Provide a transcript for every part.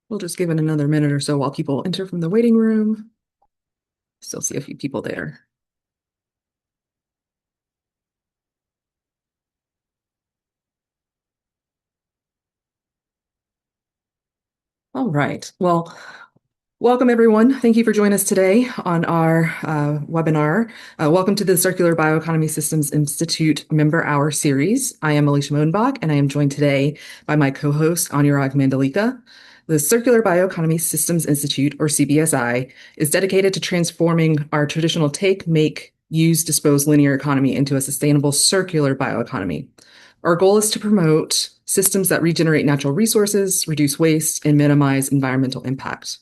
We'll just give it another minute or so while people enter from the waiting room. Still see a few people there. All right. Well, welcome everyone. Thank you for joining us today on our webinar. Welcome to the Circular Bioeconomy Systems Institute Member Hour series. I am Alicia Modenbach, and I am joined today by my co-host, Anurag Mandalika. The Circular Bioeconomy Systems Institute, or CBSI, is dedicated to transforming our traditional take, make, use, dispose linear economy into a sustainable circular bioeconomy. Our goal is to promote systems that regenerate natural resources, reduce waste, and minimize environmental impact.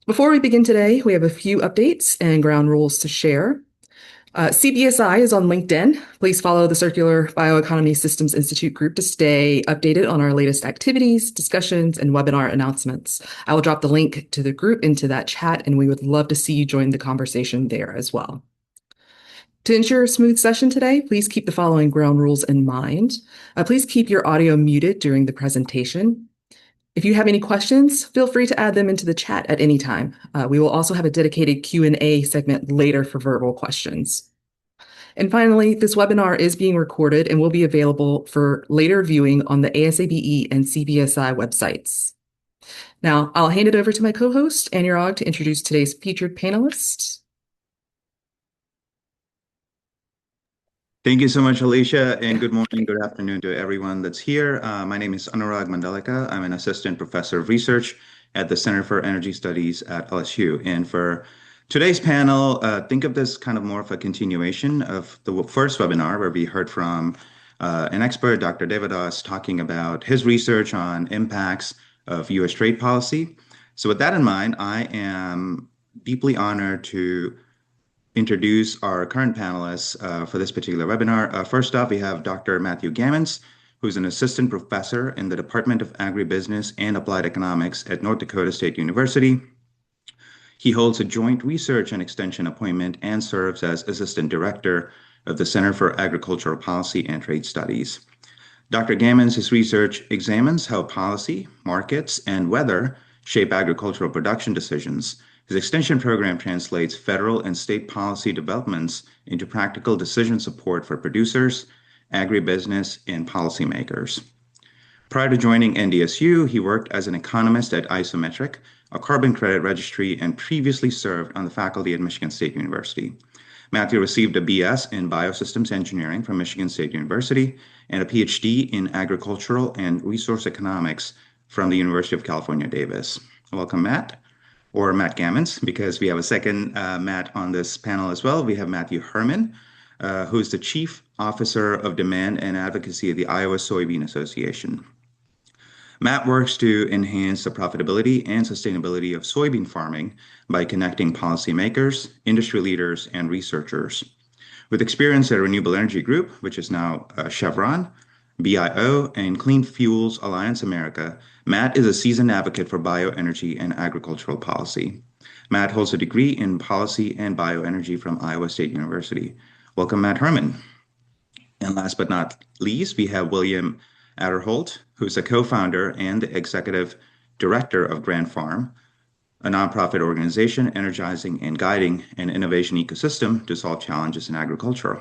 Before we begin today, we have a few updates and ground rules to share. CBSI is on LinkedIn. Please follow the Circular Bioeconomy Systems Institute group to stay updated on our latest activities, discussions, and webinar announcements. I will drop the link to the group into that chat, and we would love to see you join the conversation there as well. To ensure a smooth session today, please keep the following ground rules in mind. Please keep your audio muted during the presentation. If you have any questions, feel free to add them into the chat at any time. We will also have a dedicated Q&A segment later for verbal questions. And finally, this webinar is being recorded and will be available for later viewing on the ASABE and CBSI websites. Now, I'll hand it over to my co-host, Anurag, to introduce today's featured panelists. Thank you so much, Alicia, and good morning, good afternoon to everyone that's here. My name is Anurag Mandalika. I'm an assistant professor of research at the Center for Energy Studies at LSU. And for today's panel, think of this kind of more of a continuation of the first webinar where we heard from an expert, Dr. Devadas, talking about his research on impacts of U.S. trade policy. So with that in mind, I am deeply honored to introduce our current panelists for this particular webinar. First off, we have Dr. Matthew Gammans, who's an assistant professor in the Department of Agribusiness and Applied Economics at North Dakota State University. He holds a joint research and extension appointment and serves as assistant director of the Center for Agricultural Policy and Trade Studies. Dr. Gammans' research examines how policy, markets, and weather shape agricultural production decisions. His extension program translates federal and state policy developments into practical decision support for producers, agribusiness, and policymakers. Prior to joining NDSU, he worked as an economist at Isometric, a carbon credit registry, and previously served on the faculty at Michigan State University. Matthew received a BS in Biosystems Engineering from Michigan State University and a PhD in Agricultural and Resource Economics from the University of California, Davis. Welcome, Matt. Or Matt Gammans, because we have a second Matt on this panel as well. We have Matthew Herman, who's the Chief Officer of Demand and Advocacy of the Iowa Soybean Association. Matt works to enhance the profitability and sustainability of soybean farming by connecting policymakers, industry leaders, and researchers. With experience at Renewable Energy Group, which is now Chevron, BIO, and Clean Fuels Alliance America, Matt is a seasoned advocate for bioenergy and agricultural policy. Matt holds a degree in policy and bioenergy from Iowa State University. Welcome, Matt Herman. And last but not least, we have William Aderholdt, who's a co-founder and the executive director of Grand Farm, a nonprofit organization energizing and guiding an innovation ecosystem to solve challenges in agriculture.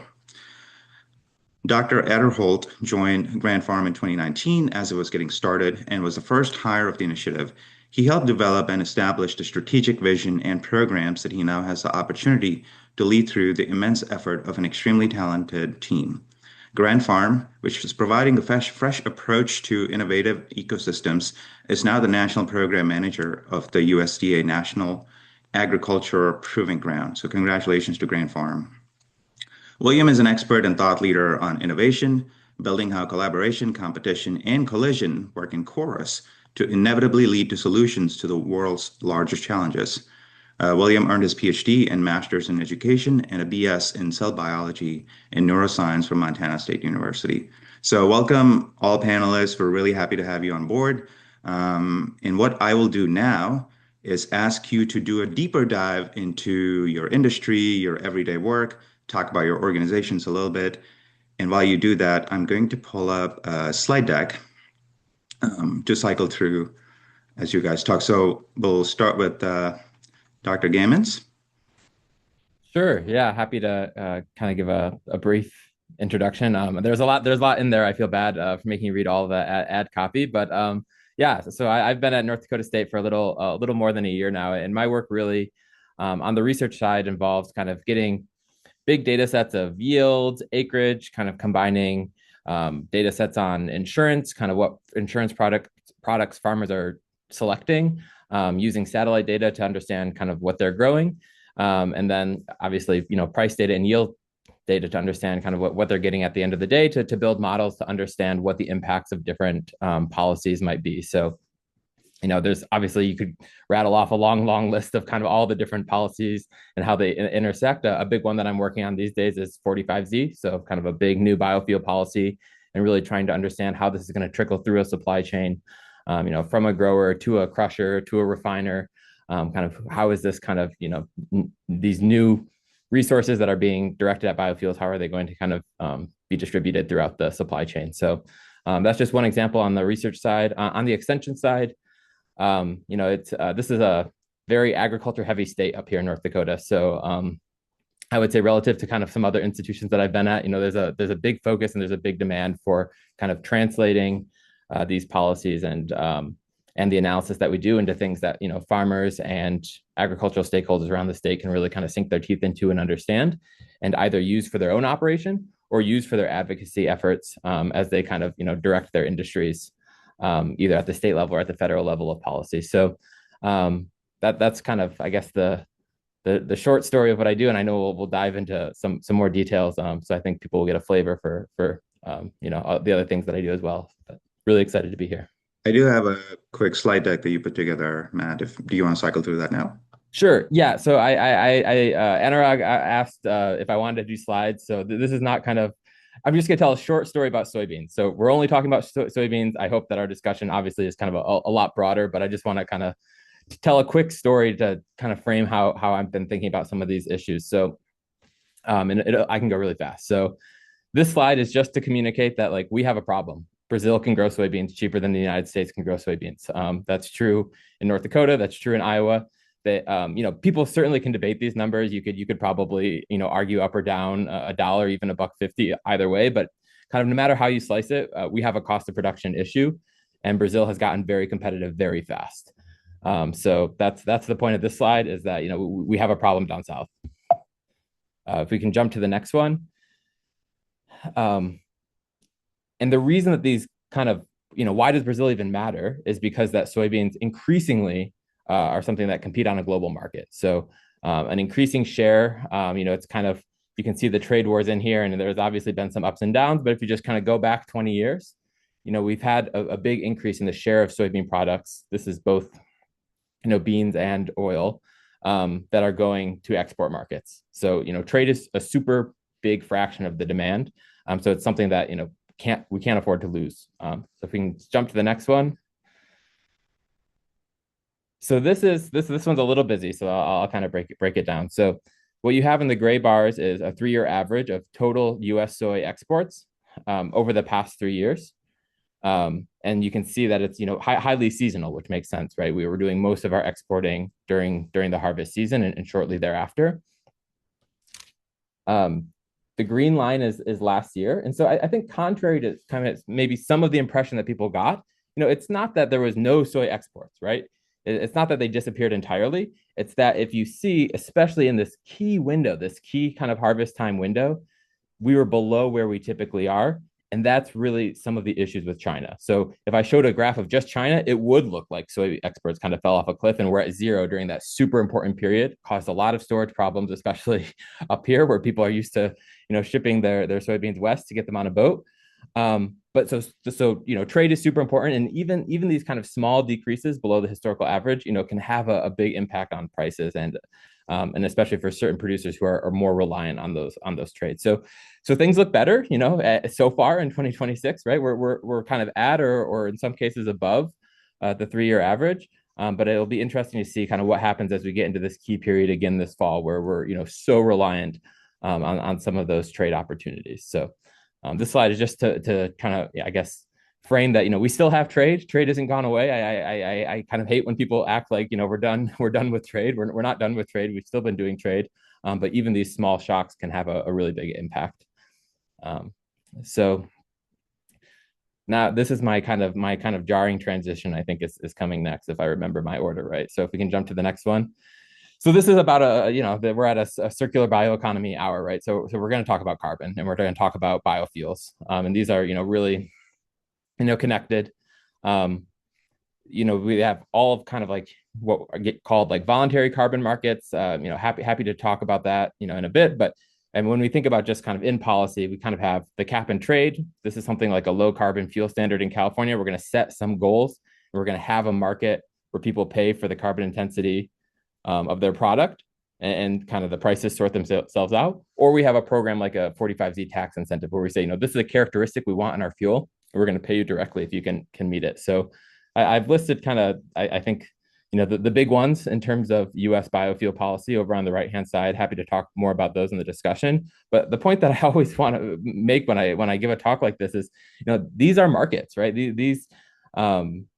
Dr. Aderholdt joined Grand Farm in 2019 as it was getting started and was the first hire of the initiative. He helped develop and establish the strategic vision and programs that he now has the opportunity to lead through the immense effort of an extremely talented team. Grand Farm, which is providing a fresh approach to innovative ecosystems, is now the national program manager of the USDA National Agriculture Proving Ground. So congratulations to Grand Farm. William is an expert and thought leader on innovation, building how collaboration, competition, and collision work in chorus to inevitably lead to solutions to the world's largest challenges. William earned his PhD and master's in education and a BS in cell biology and neuroscience from Montana State University. So welcome all panelists. We're really happy to have you on board. And what I will do now is ask you to do a deeper dive into your industry, your everyday work, talk about your organizations a little bit. And while you do that, I'm going to pull up a slide deck to cycle through as you guys talk. So we'll start with Dr. Gammans. Sure. Yeah. Happy to kind of give a brief introduction. There's a lot in there. I feel bad for making you read all the ad copy, but yeah. So I've been at North Dakota State for a little more than a year now, and my work really on the research side involves kind of getting big data sets of yields, acreage, kind of combining data sets on insurance, kind of what insurance products farmers are selecting, using satellite data to understand kind of what they're growing. And then obviously, price data and yield data to understand kind of what they're getting at the end of the day to build models to understand what the impacts of different policies might be. So there's obviously you could rattle off a long list of kind of all the different policies and how they intersect. A big one that I'm working on these days is 45Z, so kind of a big new biofuel policy, and really trying to understand how this is going to trickle through a supply chain, from a grower to a crusher to a refiner. Kind of how is this kind of these new resources that are being directed at biofuels, how are they going to kind of be distributed throughout the supply chain? So that's just one example on the research side. On the extension side, it's this is a very agriculture heavy state up here in North Dakota. So I would say relative to kind of some other institutions that I've been at, there's a big focus and there's a big demand for kind of translating these policies and the analysis that we do into things that farmers and agricultural stakeholders around the state can really kind of sink their teeth into and understand, and either use for their own operation or use for their advocacy efforts as they kind of direct their industries either at the state level or at the federal level of policy. So that's kind of, I guess, the short story of what I do, and I know we'll dive into some more details. So I think people will get a flavor for the other things that I do as well. But really excited to be here. I do have a quick slide deck that you put together, Matt. Do you want to cycle through that now? Sure. Yeah. So Anurag asked if I wanted to do slides. So this is not kind of, I'm just going to tell a short story about soybeans. So we're only talking about soybeans. I hope that our discussion obviously is kind of a lot broader, but I just want to kind of tell a quick story to kind of frame how I've been thinking about some of these issues. So, I can go really fast. So this slide is just to communicate that like we have a problem. Brazil can grow soybeans cheaper than the United States can grow soybeans. That's true in North Dakota. That's true in Iowa. That people certainly can debate these numbers. You could probably argue up or down a dollar, even a buck 50 either way. But kind of no matter how you slice it, we have a cost of production issue, and Brazil has gotten very competitive very fast. So that's the point of this slide, is that we have a problem down south. If we can jump to the next one. And the reason that these kind of, why does Brazil even matter is because that soybeans increasingly are something that compete on a global market. So an increasing share, it's kind of, you can see the trade wars in here, and there's obviously been some ups and downs, but if you just kind of go back 20 years, we've had a big increase in the share of soybean products. This is both, beans and oil that are going to export markets. So, trade is a super big fraction of the demand. So it's something that, we can't afford to lose. So if we can jump to the next one. So this one's a little busy, so I'll kind of break it down. So what you have in the gray bars is a 3-year average of total U.S. soy exports over the past 3 years. And you can see that it's highly seasonal, which makes sense, right? We were doing most of our exporting during the harvest season and shortly thereafter. The green line is last year. And so I think contrary to kind of maybe some of the impression that people got, it's not that there was no soy exports, right? It's not that they disappeared entirely. It's that if you see, especially in this key window, this key kind of harvest time window, we were below where we typically are. And that's really some of the issues with China. So if I showed a graph of just China, it would look like soy exports kind of fell off a cliff and we're at zero during that super important period, caused a lot of storage problems, especially up here where people are used to, shipping their soybeans west to get them on a boat. But so trade is super important, and even these kind of small decreases below the historical average, can have a big impact on prices, and especially for certain producers who are more reliant on those trades. So things look better, so far in 2026, right? We're kind of at or in some cases above the 3-year average. But it'll be interesting to see kind of what happens as we get into this key period again this fall, where we're so reliant on some of those trade opportunities. So this slide is just to kind of, I guess, frame that, we still have trade. Trade isn't gone away. I kind of hate when people act like, we're done with trade. We're not done with trade. We've still been doing trade. But even these small shocks can have a really big impact. So now this is my kind of jarring transition, I think is coming next, if I remember my order right. So if we can jump to the next one. So this is about we're at a circular bioeconomy hour, right? So we're going to talk about carbon, and we're going to talk about biofuels. And these are, really, connected. We have all of kind of like what get called like voluntary carbon markets. Happy to talk about that, in a bit. And when we think about just kind of in policy, we kind of have the cap and trade. This is something like a low carbon fuel standard in California. We're going to set some goals. We're going to have a market where people pay for the carbon intensity of their product, and kind of the prices sort themselves out. Or we have a program like a 45Z tax incentive where we say, this is a characteristic we want in our fuel. We're going to pay you directly if you can meet it. So I've listed kind of, I think, the big ones in terms of US biofuel policy over on the right-hand side. Happy to talk more about those in the discussion. But the point that I always want to make when I give a talk like this is, these are markets, right? These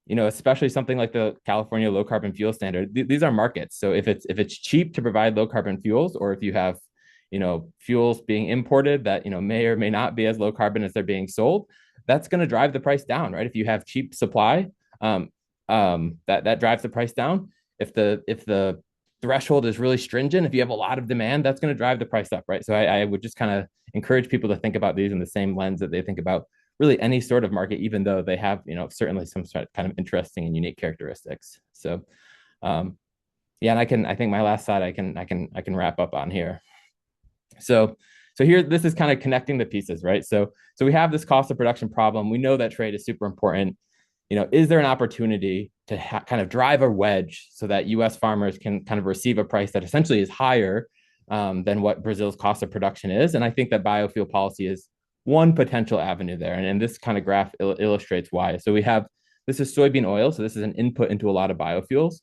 especially something like the California low carbon fuel standard, these are markets. So if it's cheap to provide low carbon fuels, or if you have, fuels being imported that, may or may not be as low carbon as they're being sold, that's going to drive the price down, right? If you have cheap supply, that drives the price down. If the threshold is really stringent, if you have a lot of demand, that's going to drive the price up, right? So I would just kind of encourage people to think about these in the same lens that they think about really any sort of market, even though they have, certainly some sort of kind of interesting and unique characteristics. So, and I think my last slide, I can wrap up on here. So here, this is kind of connecting the pieces, right? So we have this cost of production problem. We know that trade is super important. Is there an opportunity to kind of drive a wedge so that U.S. farmers can kind of receive a price that essentially is higher than what Brazil's cost of production is? And I think that biofuel policy is one potential avenue there. And this kind of graph illustrates why. So this is soybean oil. So this is an input into a lot of biofuels.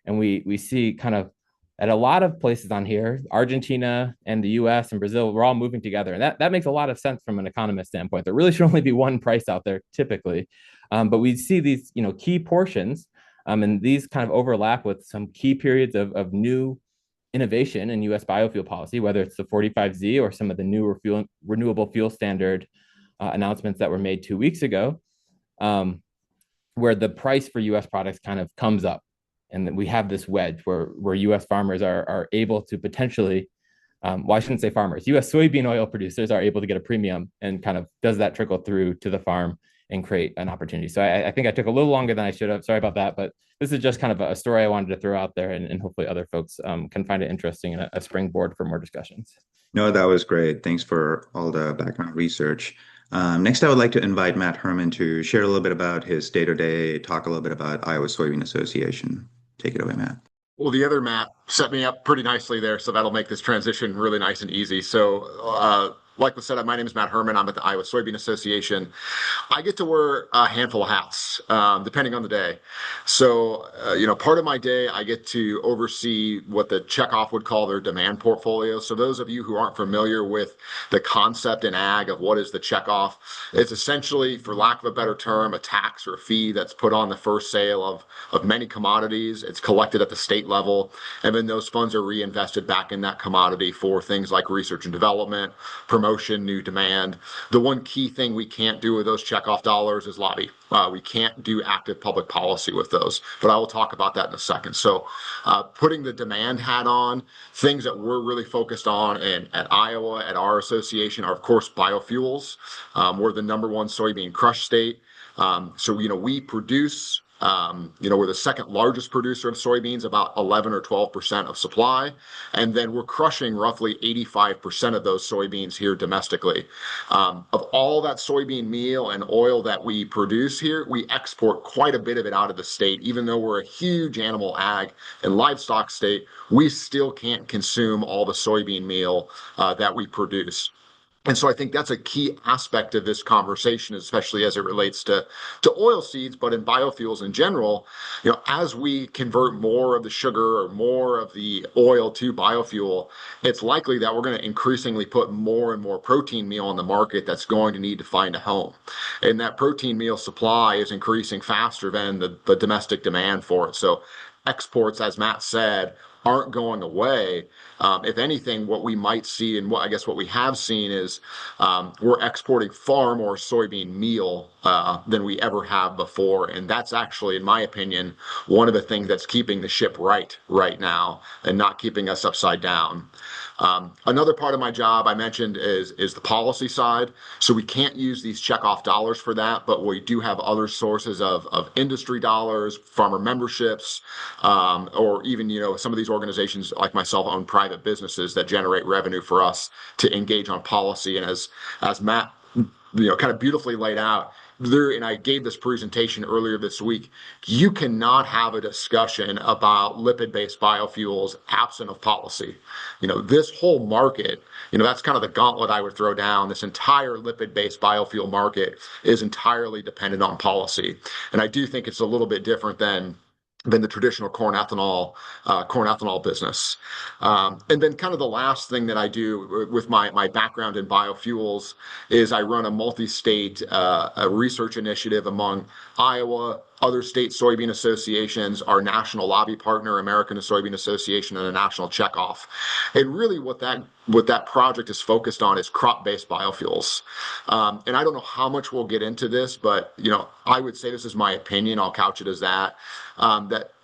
And we see kind of at a lot of places on here, Argentina and the US and Brazil, we're all moving together. And that makes a lot of sense from an economist standpoint. There really should only be one price out there typically. But we see these, key portions, and these kind of overlap with some key periods of new innovation in U.S. biofuel policy, whether it's the 45Z or some of the new renewable fuel standard announcements that were made 2 weeks ago, where the price for U.S. products kind of comes up. And then we have this wedge where U.S. farmers are able to potentially, well, I shouldn't say farmers, U.S. soybean oil producers are able to get a premium, and kind of does that trickle through to the farm and create an opportunity. So I think I took a little longer than I should have. Sorry about that, but this is just kind of a story I wanted to throw out there, and hopefully other folks can find it interesting and a springboard for more discussions. No, that was great. Thanks for all the background research. Next, I would like to invite Matt Herman to share a little bit about his day-to-day, talk a little bit about Iowa Soybean Association. Take it away, Matt. Well, the other map set me up pretty nicely there, so that'll make this transition really nice and easy. So, like was said, my name is Matt Herman. I'm at the Iowa Soybean Association. I get to wear a handful of hats, depending on the day. So, part of my day, I get to oversee what the checkoff would call their demand portfolio. So those of you who aren't familiar with the concept in ag of what is the checkoff, it's essentially, for lack of a better term, a tax or a fee that's put on the first sale of many commodities. It's collected at the state level, and then those funds are reinvested back in that commodity for things like research and development, promotion, new demand. The one key thing we can't do with those checkoff dollars is lobby. We can't do active public policy with those, but I will talk about that in a second. So putting the demand hat on, things that we're really focused on and at Iowa, at our association, are of course biofuels. We're the #1 soybean crush state. So we produce, we're the second largest producer of soybeans, about 11 or 12% of supply. And then we're crushing roughly 85% of those soybeans here domestically. Of all that soybean meal and oil that we produce here, we export quite a bit of it out of the state. Even though we're a huge animal ag and livestock state, we still can't consume all the soybean meal that we produce. And so I think that's a key aspect of this conversation, especially as it relates to oil seeds, but in biofuels in general. As we convert more of the sugar or more of the oil to biofuel, it's likely that we're going to increasingly put more and more protein meal on the market that's going to need to find a home. And that protein meal supply is increasing faster than the domestic demand for it. So exports, as Matt said, aren't going away. If anything, what we might see, and what we have seen is we're exporting far more soybean meal than we ever have before, and that's actually, in my opinion, one of the things that's keeping the ship right now and not keeping us upside down. Another part of my job I mentioned is the policy side. So we can't use these checkoff dollars for that, but we do have other sources of industry dollars, farmer memberships, or even some of these organizations like myself own private businesses that generate revenue for us to engage on policy. And as Matt kind of beautifully laid out there, and I gave this presentation earlier this week, you cannot have a discussion about lipid-based biofuels absent of policy. This whole market, that's kind of the gauntlet I would throw down. This entire lipid-based biofuel market is entirely dependent on policy. And I do think it's a little bit different than the traditional corn ethanol business. And then kind of the last thing that I do with my background in biofuels is I run a multi-state research initiative among Iowa, other state soybean associations, our national lobby partner, American Soybean Association, and a national checkoff. And really what that project is focused on is crop-based biofuels. And I don't know how much we'll get into this, but I would say, this is my opinion, I'll couch it as that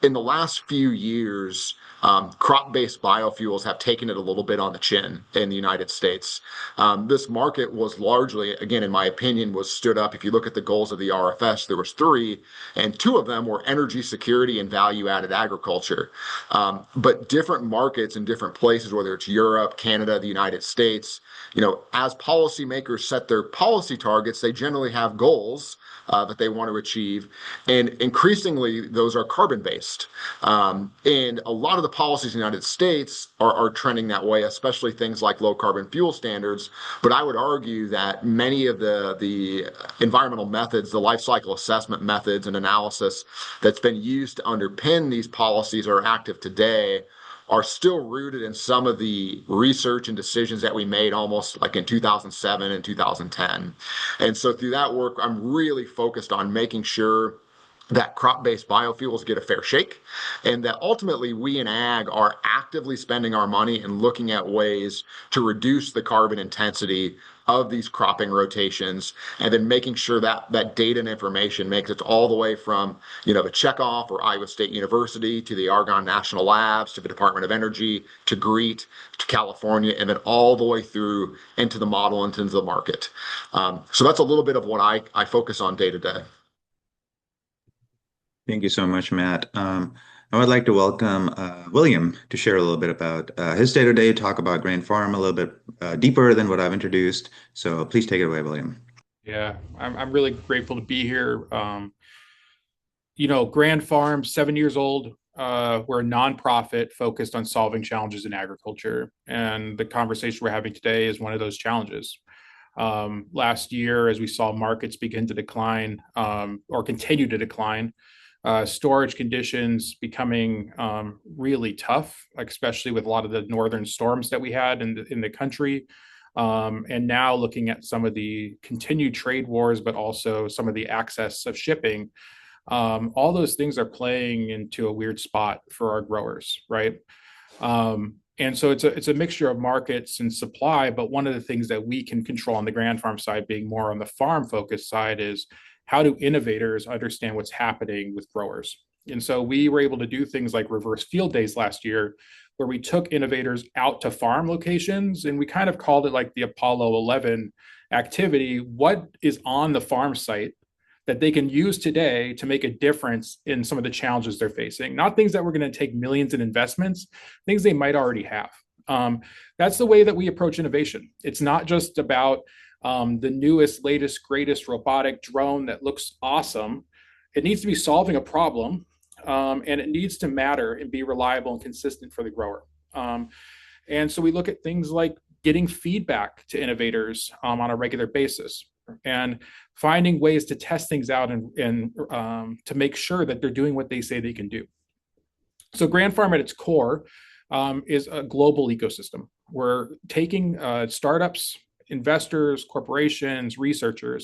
in the last few years, crop-based biofuels have taken it a little bit on the chin in the United States. This market was largely, again, in my opinion, was stood up. If you look at the goals of the RFS, there was three, and two of them were energy security and value-added agriculture. But different markets in different places, whether it's Europe, Canada, the United States, as policymakers set their policy targets, they generally have goals that they want to achieve. And increasingly, those are carbon-based. And a lot of the policies in the United States are trending that way, especially things like low carbon fuel standards. But I would argue that many of the environmental methods, the life cycle assessment methods and analysis that's been used to underpin these policies that are active today are still rooted in some of the research and decisions that we made almost like in 2007 and 2010. And so through that work, I'm really focused on making sure that crop-based biofuels get a fair shake, and that ultimately we in ag are actively spending our money and looking at ways to reduce the carbon intensity of these cropping rotations, and then making sure that that data and information makes it all the way from the checkoff or Iowa State University to the Argonne National Labs to the Department of Energy to GREET to California, and then all the way through into the model and into the market. So that's a little bit of what I focus on day to day. Thank you so much, Matt. I would like to welcome William to share a little bit about his day-to-day, talk about Grain Farm a little bit deeper than what I've introduced. So please take it away, William. Yeah, I'm really grateful to be here. Grand Farm, 7 years old. We're a nonprofit focused on solving challenges in agriculture. And the conversation we're having today is one of those challenges. Last year, as we saw markets begin to decline or continue to decline, storage conditions becoming really tough, especially with a lot of the northern storms that we had in the country. And now looking at some of the continued trade wars, but also some of the access of shipping, all those things are playing into a weird spot for our growers, right? And so it's a mixture of markets and supply, but one of the things that we can control on the Grand Farm side, being more on the farm focused side, is how do innovators understand what's happening with growers? And so we were able to do things like reverse field days last year, where we took innovators out to farm locations, and we kind of called it like the Apollo 11 activity. What is on the farm site that they can use today to make a difference in some of the challenges they're facing? Not things that were going to take millions in investments, things they might already have. That's the way that we approach innovation. It's not just about the newest, latest, greatest robotic drone that looks awesome. It needs to be solving a problem, and it needs to matter and be reliable and consistent for the grower. And so we look at things like getting feedback to innovators on a regular basis, and finding ways to test things out and to make sure that they're doing what they say they can do. So Grand Farm at its core is a global ecosystem. We're taking startups, investors, corporations, researchers,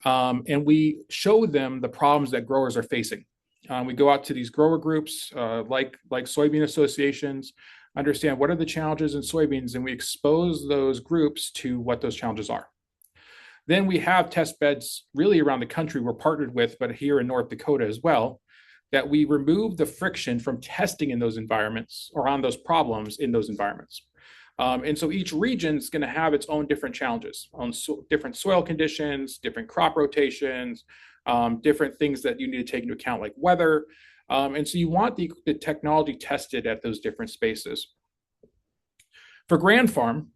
and we show them the problems that growers are facing. We go out to these grower groups like soybean associations, understand what are the challenges in soybeans, and we expose those groups to what those challenges are. Then we have test beds really around the country we're partnered with, but here in North Dakota as well, that we remove the friction from testing in those environments or on those problems in those environments. And so each region is going to have its own different challenges on different soil conditions, different crop rotations, different things that you need to take into account like weather. And so you want the technology tested at those different spaces. For Grand Farm,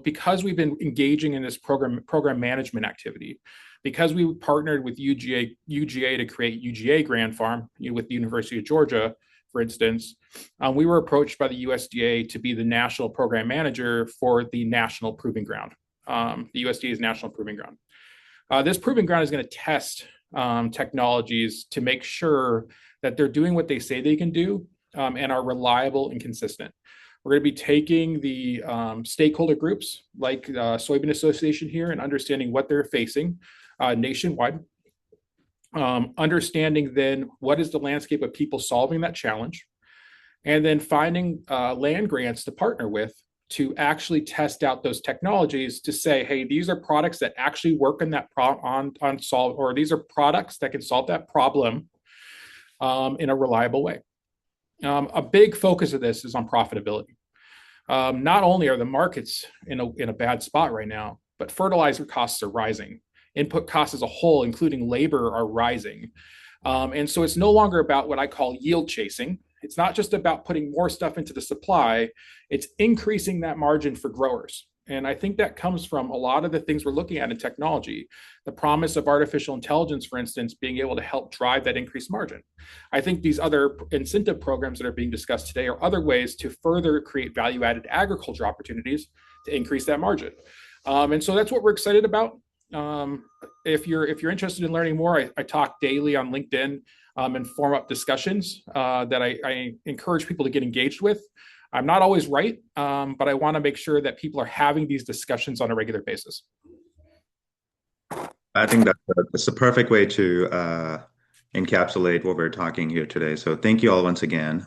because we've been engaging in this program management activity, because we partnered with UGA to create UGA Grand Farm with the University of Georgia, for instance, we were approached by the USDA to be the national program manager for the National Proving Ground, the USDA's National Proving Ground. This Proving Ground is going to test technologies to make sure that they're doing what they say they can do and are reliable and consistent. We're going to be taking the stakeholder groups like Soybean Association here and understanding what they're facing nationwide, understanding then what is the landscape of people solving that challenge, and then finding land grants to partner with to actually test out those technologies to say, hey, these are products that actually work in that or these are products that can solve that problem in a reliable way. A big focus of this is on profitability. Not only are the markets in a bad spot right now, but fertilizer costs are rising. Input costs as a whole, including labor, are rising. And so it's no longer about what I call yield chasing. It's not just about putting more stuff into the supply, it's increasing that margin for growers. And I think that comes from a lot of the things we're looking at in technology. The promise of artificial intelligence, for instance, being able to help drive that increased margin. I think these other incentive programs that are being discussed today are other ways to further create value-added agriculture opportunities to increase that margin. And so that's what we're excited about. If you're interested in learning more, I talk daily on LinkedIn and form up discussions that I encourage people to get engaged with. I'm not always right, but I want to make sure that people are having these discussions on a regular basis. I think that's the perfect way to encapsulate what we're talking here today. So thank you all once again.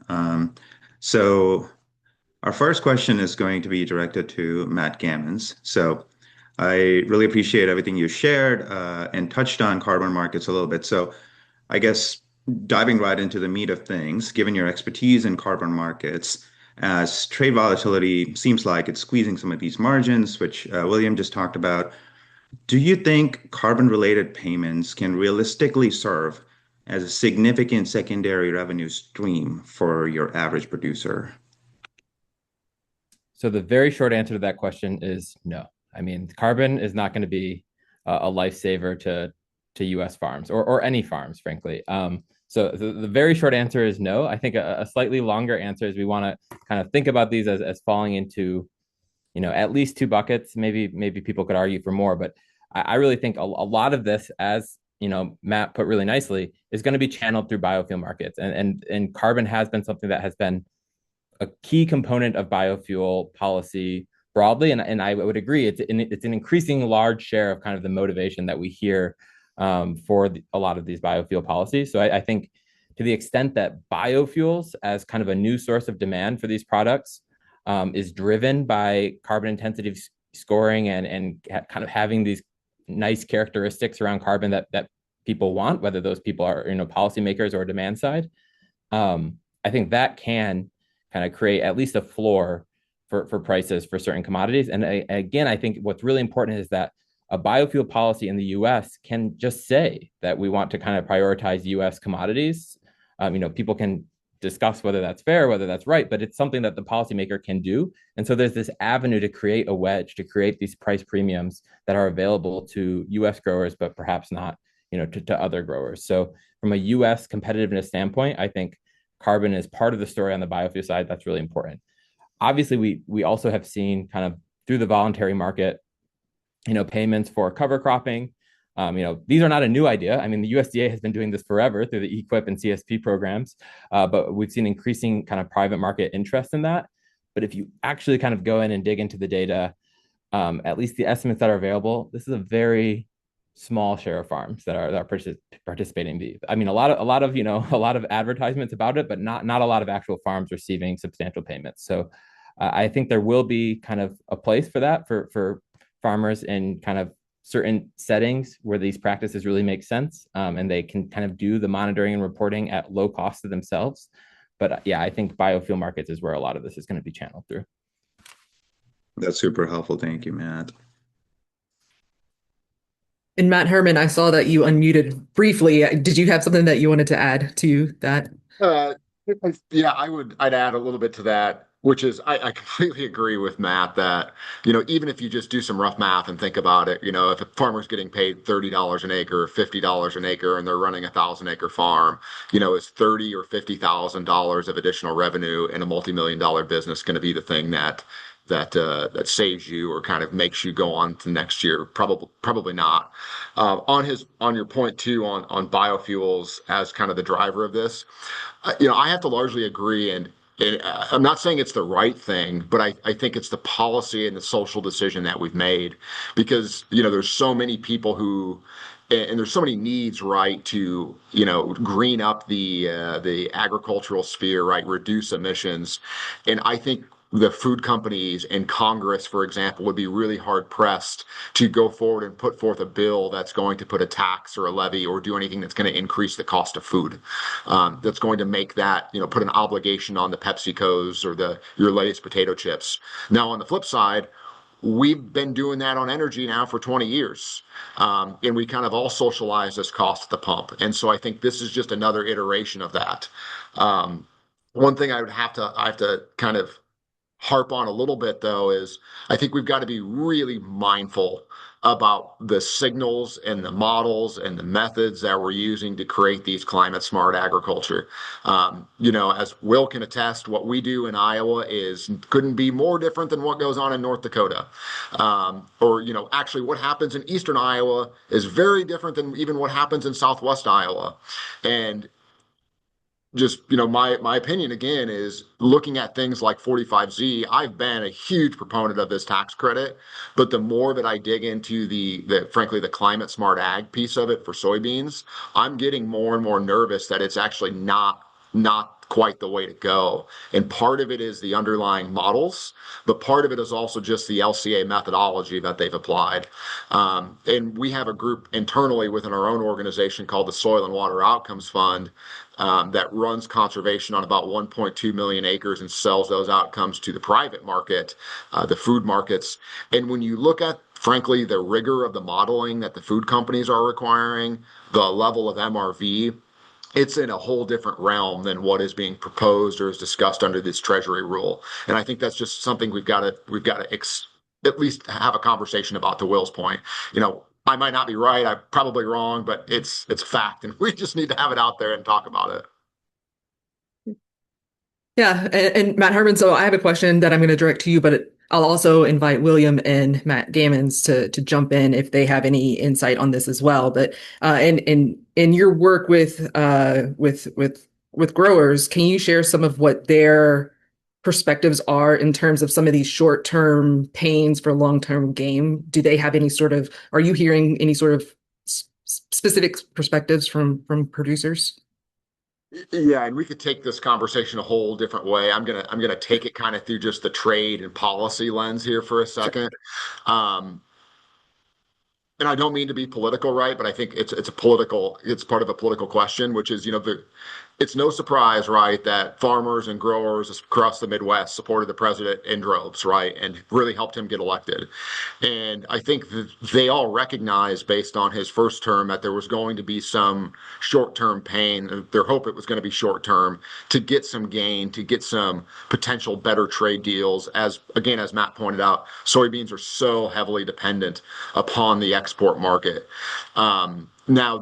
So our first question is going to be directed to Matt Gammans. So I really appreciate everything you shared and touched on carbon markets a little bit. So I guess diving right into the meat of things, given your expertise in carbon markets, as trade volatility seems like it's squeezing some of these margins, which William just talked about, do you think carbon-related payments can realistically serve as a significant secondary revenue stream for your average producer? So the very short answer to that question is no. I mean, carbon is not going to be a lifesaver to U.S. farms or any farms, frankly. So the very short answer is no. I think a slightly longer answer is we want to kind of think about these as falling into, at least two buckets. Maybe people could argue for more, but I really think a lot of this, as Matt put really nicely, is going to be channeled through biofuel markets, and carbon has been something that has been a key component of biofuel policy broadly, and I would agree it's an increasing large share of kind of the motivation that we hear for a lot of these biofuel policies. So I think to the extent that biofuels as kind of a new source of demand for these products is driven by carbon intensity scoring and kind of having these nice characteristics around carbon that people want, whether those people are policymakers or demand side, I think that can kind of create at least a floor for prices for certain commodities. And again, I think what's really important is that a biofuel policy in the U.S. can just say that we want to kind of prioritize U.S. commodities. People can discuss whether that's fair, whether that's right, but it's something that the policymaker can do. And so there's this avenue to create a wedge, to create these price premiums that are available to U.S. growers, but perhaps not, to other growers. So from a U.S. competitiveness standpoint, I think carbon is part of the story on the biofuel side. That's really important. Obviously, we also have seen kind of through the voluntary market, payments for cover cropping. These are not a new idea. I mean, the USDA has been doing this forever through the EQIP and CSP programs, but we've seen increasing kind of private market interest in that. But if you actually kind of go in and dig into the data, at least the estimates that are available, this is a very small share of farms that are participating. I mean, a lot of advertisements about it, but not a lot of actual farms receiving substantial payments. So I think there will be kind of a place for that for farmers in kind of certain settings where these practices really make sense, and they can kind of do the monitoring and reporting at low cost to themselves. But yeah, I think biofuel markets is where a lot of this is going to be channeled through. That's super helpful. Thank you, Matt. And Matt Herman, I saw that you unmuted briefly. Did you have something that you wanted to add to that? Uh, yeah, I'd add a little bit to that, which is I completely agree with Matt that, even if you just do some rough math and think about it, if a farmer's getting paid $30 an acre, $50 an acre, and they're running 1,000-acre farm, is $30,000 or $50,000 of additional revenue in a multi-million-dollar business going to be the thing that saves you or kind of makes you go on to next year? Probably not. On your point too on biofuels as kind of the driver of this, I have to largely agree, and I'm not saying it's the right thing, but I think it's the policy and the social decision that we've made, because there's so many people and there's so many needs, right, to green up the agricultural sphere, right, reduce emissions, and I think the food companies and Congress, for example, would be really hard pressed to go forward and put forth a bill that's going to put a tax or a levy or do anything that's going to increase the cost of food. That's going to make that, put an obligation on the PepsiCos or your Lay's potato chips. Now, on the flip side, we've been doing that on energy now for 20 years. And we kind of all socialize this cost at the pump. And so I think this is just another iteration of that. One thing I have to kind of harp on a little bit, though, is I think we've got to be really mindful about the signals and the models and the methods that we're using to create these climate smart agriculture. As Will can attest, what we do in Iowa couldn't be more different than what goes on in North Dakota. Actually what happens in eastern Iowa is very different than even what happens in southwest Iowa. And just my opinion again is looking at things like 45Z. I've been a huge proponent of this tax credit, but the more that I dig into frankly the climate smart ag piece of it for soybeans, I'm getting more and more nervous that it's actually not quite the way to go. And part of it is the underlying models, but part of it is also just the LCA methodology that they've applied. And we have a group internally within our own organization called the Soil and Water Outcomes Fund, that runs conservation on about 1.2 million acres and sells those outcomes to the private market, the food markets. And when you look at, frankly, the rigor of the modeling that the food companies are requiring, the level of MRV, it's in a whole different realm than what is being proposed or is discussed under this Treasury rule. And I think that's just something we've got to at least have a conversation about, to Will's point. I might not be right, I'm probably wrong, but it's a fact, and we just need to have it out there and talk about it. Yeah, and Matt Herman, so I have a question that I'm going to direct to you, but I'll also invite William and Matt Gammans to jump in if they have any insight on this as well. But in your work with growers, can you share some of what their perspectives are in terms of some of these short-term pains for long-term gain? Do they have are you hearing any sort of specific perspectives from producers? Yeah, and we could take this conversation a whole different way. I'm gonna take it kind of through just the trade and policy lens here for a second. And I don't mean to be political, right? But I think it's part of a political question, which is, it's no surprise, right, that farmers and growers across the Midwest supported the president in droves, right, and really helped him get elected. And I think that they all recognized, based on his first term, that there was going to be some short-term pain. Their hope it was going to be short-term to get some gain, to get some potential better trade deals. As Matt pointed out, soybeans are so heavily dependent upon the export market. Now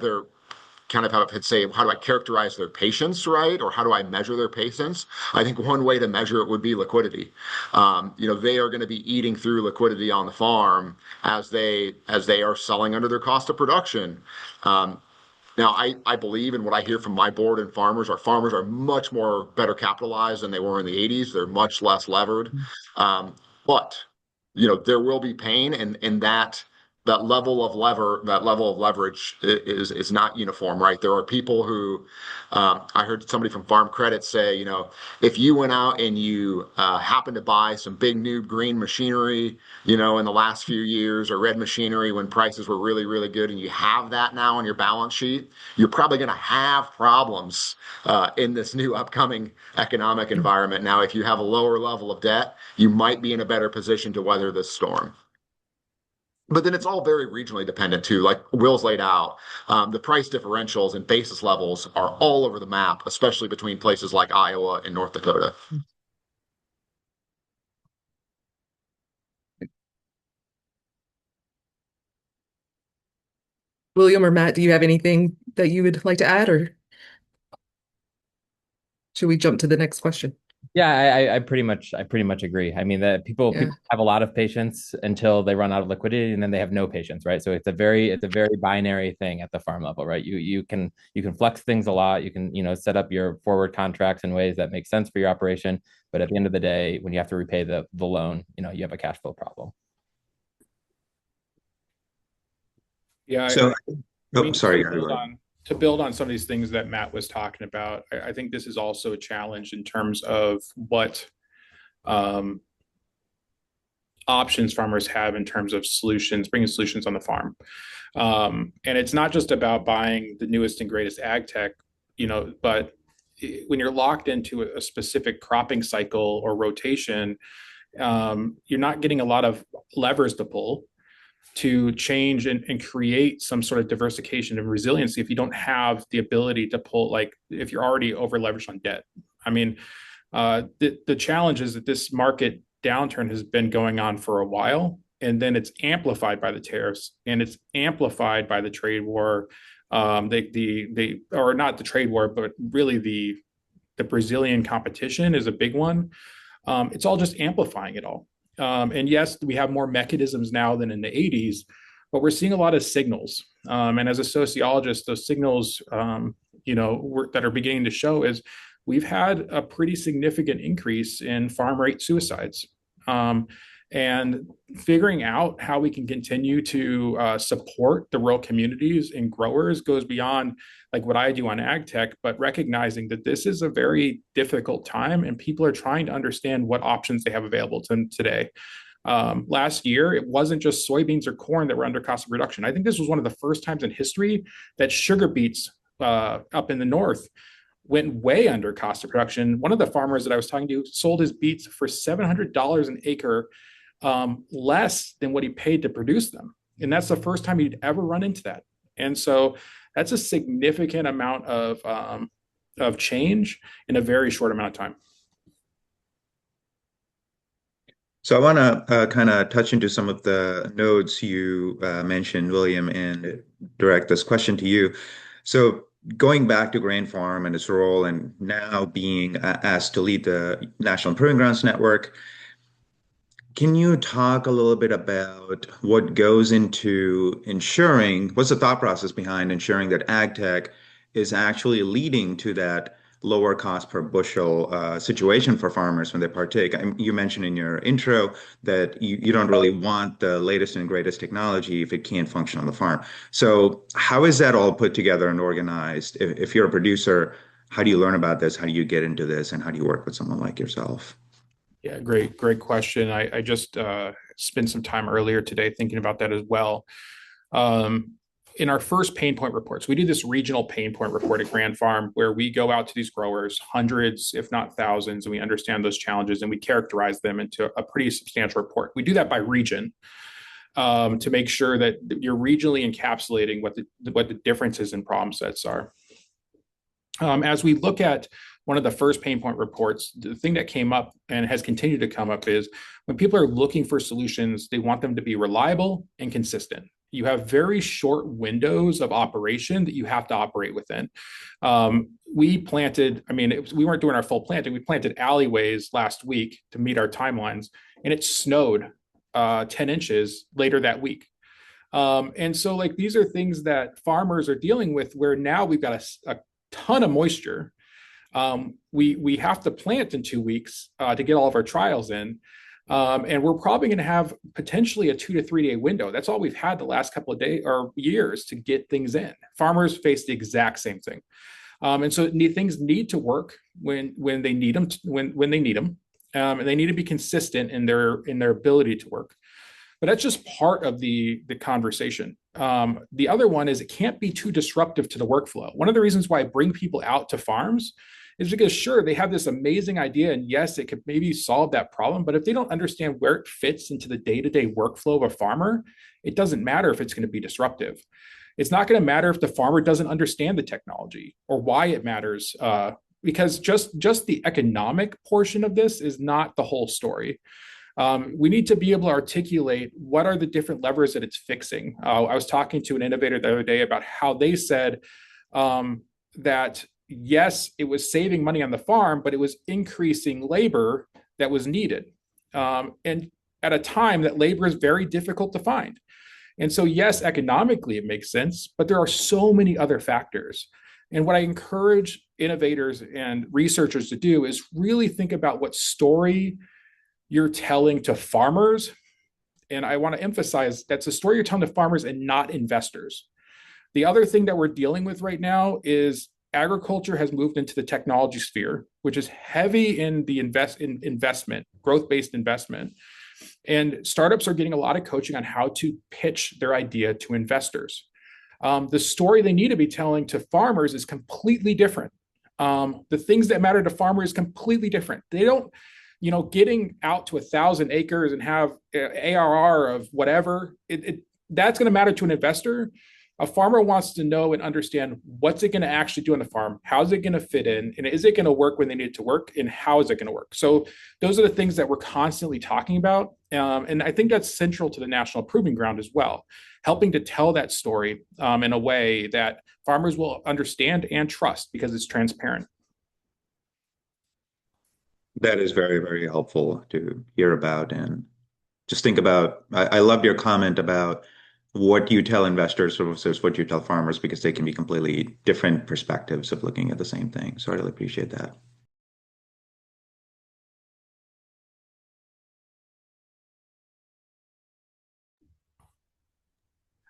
kind of have say, how do I characterize their patience, right? Or how do I measure their patience? I think one way to measure it would be liquidity. They are going to be eating through liquidity on the farm as they are selling under their cost of production. Now, I believe in what I hear from my board and farmers. Our farmers are much more better capitalized than they were in the 80s. They're much less levered. But there will be pain, and that level of leverage is not uniform, right? There are people who I heard somebody from Farm Credit say, if you went out and you happened to buy some big new green machinery, in the last few years, or red machinery when prices were really, really good, and you have that now on your balance sheet, you're probably going to have problems in this new upcoming economic environment. Now, if you have a lower level of debt, you might be in a better position to weather this storm. But then it's all very regionally dependent too. Like Will's laid out, the price differentials and basis levels are all over the map, especially between places like Iowa and North Dakota. William or Matt, do you have anything that you would like to add, or should we jump to the next question? Yeah, I pretty much agree. I mean, that people have a lot of patience until they run out of liquidity, and then they have no patience, right? So it's a very binary thing at the farm level, right? You can flex things a lot. You can set up your forward contracts in ways that make sense for your operation, but at the end of the day, when you have to repay the loan, you have a cash flow problem. Yeah. So, sorry. To build on some of these things that Matt was talking about, I think this is also a challenge in terms of what options farmers have in terms of bringing solutions on the farm. And it's not just about buying the newest and greatest ag tech, but when you're locked into a specific cropping cycle or rotation, you're not getting a lot of levers to pull to change and create some sort of diversification and resiliency if you don't have the ability to pull, like if you're already over leveraged on debt. I mean, the challenge is that this market downturn has been going on for a while, and then it's amplified by the tariffs, and it's amplified by the trade war. Or not the trade war, but really the Brazilian competition is a big one. It's all just amplifying it all. And yes, we have more mechanisms now than in the 80s, but we're seeing a lot of signals. And as a sociologist, those signals, that are beginning to show is we've had a pretty significant increase in farm rate suicides. And figuring out how we can continue to support the rural communities and growers goes beyond like what I do on ag tech, but recognizing that this is a very difficult time and people are trying to understand what options they have available to them today. Last year, it wasn't just soybeans or corn that were under cost of production. I think this was one of the first times in history that sugar beets up in the north went way under cost of production. One of the farmers that I was talking to sold his beets for $700 an acre, less than what he paid to produce them. And that's the first time he'd ever run into that. And so that's a significant amount of change in a very short amount of time. So I want to kind of touch into some of the nodes you mentioned, William, and direct this question to you. So going back to Grain Farm and its role, and now being asked to lead the National Proving Grounds Network, can you talk a little bit about what goes into ensuring, what's the thought process behind ensuring that ag tech is actually leading to that lower cost per bushel situation for farmers when they partake? You mentioned in your intro that you don't really want the latest and greatest technology if it can't function on the farm. So how is that all put together and organized? If you're a producer, how do you learn about this? How do you get into this? And how do you work with someone like yourself? Yeah, great question. I just spent some time earlier today thinking about that as well. In our first pain point reports, we do this regional pain point report at Grand Farm where we go out to these growers, hundreds, if not thousands, and we understand those challenges and we characterize them into a pretty substantial report. We do that by region to make sure that you're regionally encapsulating what the differences in problem sets are. As we look at one of the first pain point reports, the thing that came up and has continued to come up is when people are looking for solutions, they want them to be reliable and consistent. You have very short windows of operation that you have to operate within. We planted, I mean, we weren't doing our full planting. We planted alleyways last week to meet our timelines, and it snowed 10 inches later that week. And so, like, these are things that farmers are dealing with where now we've got a ton of moisture. We have to plant in 2 weeks to get all of our trials in. And we're probably going to have potentially a 2 to 3 day window. That's all we've had the last couple of days or years to get things in. Farmers face the exact same thing. And so things need to work when they need them, when they need them. And they need to be consistent in their ability to work. But that's just part of the conversation. The other one is it can't be too disruptive to the workflow. One of the reasons why I bring people out to farms is because, sure, they have this amazing idea, and yes, it could maybe solve that problem. But if they don't understand where it fits into the day-to-day workflow of a farmer, it doesn't matter if it's going to be disruptive. It's not going to matter if the farmer doesn't understand the technology or why it matters, because just the economic portion of this is not the whole story. We need to be able to articulate what are the different levers that it's fixing. I was talking to an innovator the other day about how they said that, yes, it was saving money on the farm, but it was increasing labor that was needed. And at a time that labor is very difficult to find. And so, yes, economically it makes sense, but there are so many other factors. And what I encourage innovators and researchers to do is really think about what story you're telling to farmers. And I want to emphasize that's a story you're telling to farmers and not investors. The other thing that we're dealing with right now is agriculture has moved into the technology sphere, which is heavy in the investment, growth-based investment. And startups are getting a lot of coaching on how to pitch their idea to investors. The story they need to be telling to farmers is completely different. The things that matter to farmers is completely different. They don't, getting out to 1,000 acres and have ARR of whatever, that's going to matter to an investor. A farmer wants to know and understand what's it going to actually do on the farm, how's it going to fit in, and is it going to work when they need it to work, and how is it going to work? So those are the things that we're constantly talking about. And I think that's central to the National Proving Ground as well, helping to tell that story in a way that farmers will understand and trust because it's transparent. That is very, very helpful to hear about. And just think about, I loved your comment about what you tell investors versus what you tell farmers, because they can be completely different perspectives of looking at the same thing. So I really appreciate that.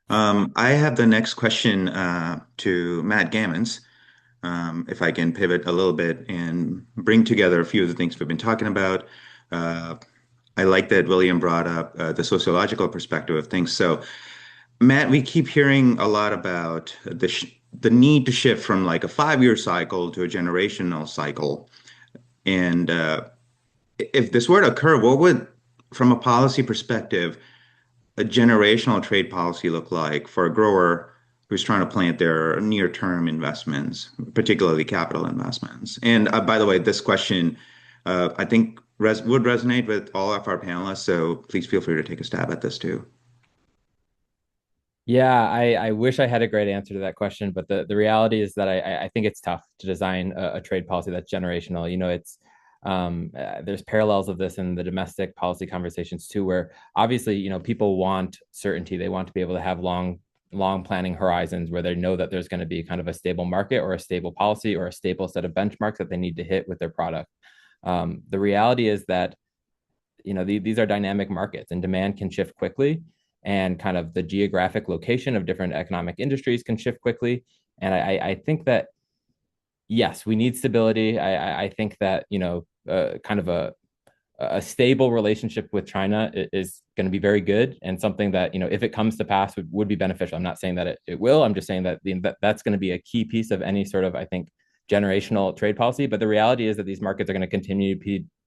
I have the next question to Matt Gammans. If I can pivot a little bit and bring together a few of the things we've been talking about. I like that William brought up the sociological perspective of things. So, Matt, we keep hearing a lot about the need to shift from like a 5-year cycle to a generational cycle. And if this were to occur, what would, from a policy perspective, a generational trade policy look like for a grower who's trying to plant their near-term investments, particularly capital investments? And by the way, this question, I think would resonate with all of our panelists. So please feel free to take a stab at this too. Yeah, I wish I had a great answer to that question, but the reality is that I think it's tough to design a trade policy that's generational. It's there's parallels of this in the domestic policy conversations too, where obviously, people want certainty. They want to be able to have long planning horizons where they know that there's going to be kind of a stable market or a stable policy or a stable set of benchmarks that they need to hit with their product. The reality is that, these are dynamic markets and demand can shift quickly, and kind of the geographic location of different economic industries can shift quickly. And I think that, yes, we need stability. I think that, kind of a stable relationship with China is going to be very good, and something that, if it comes to pass, would be beneficial. I'm not saying that it will. I'm just saying that that's going to be a key piece of any sort of, I think, generational trade policy. But the reality is that these markets are going to continue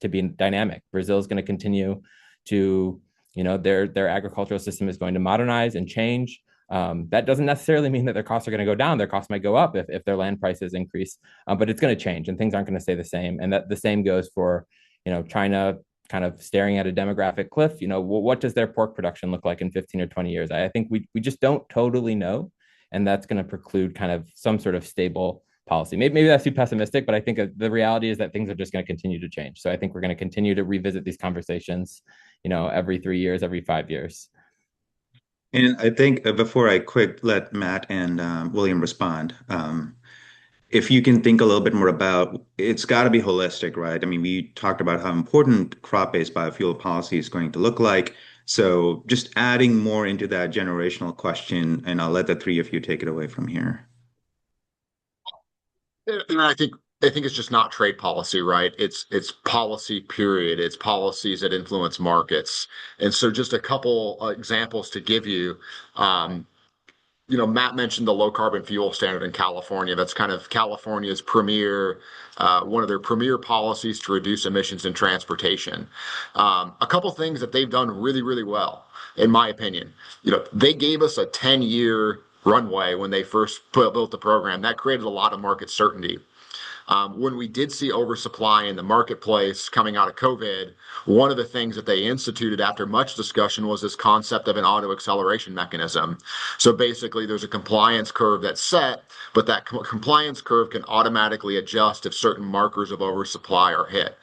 to be dynamic. Brazil is going to continue to, their agricultural system is going to modernize and change. That doesn't necessarily mean that their costs are going to go down. Their costs might go up if their land prices increase, but it's going to change and things aren't going to stay the same. And that the same goes for, China kind of staring at a demographic cliff. What does their pork production look like in 15 or 20 years? I think we just don't totally know, and that's going to preclude kind of some sort of stable policy. Maybe that's too pessimistic, but I think the reality is that things are just going to continue to change. So I think we're going to continue to revisit these conversations, every 3 years, every 5 years. And I think before I let Matt and William respond, if you can think a little bit more about, it's got to be holistic, right? I mean, we talked about how important crop-based biofuel policy is going to look like. So just adding more into that generational question, and I'll let the three of you take it away from here. And I think it's just not trade policy, right? It's policy, period. It's policies that influence markets. And so just a couple examples to give you. Matt mentioned the low carbon fuel standard in California. That's kind of California's one of their premier policies to reduce emissions in transportation. A couple things that they've done really, really well, in my opinion. They gave us a 10-year runway when they first built the program. That created a lot of market certainty. When we did see oversupply in the marketplace coming out of COVID, one of the things that they instituted after much discussion was this concept of an auto acceleration mechanism. So basically, there's a compliance curve that's set, but that compliance curve can automatically adjust if certain markers of oversupply are hit.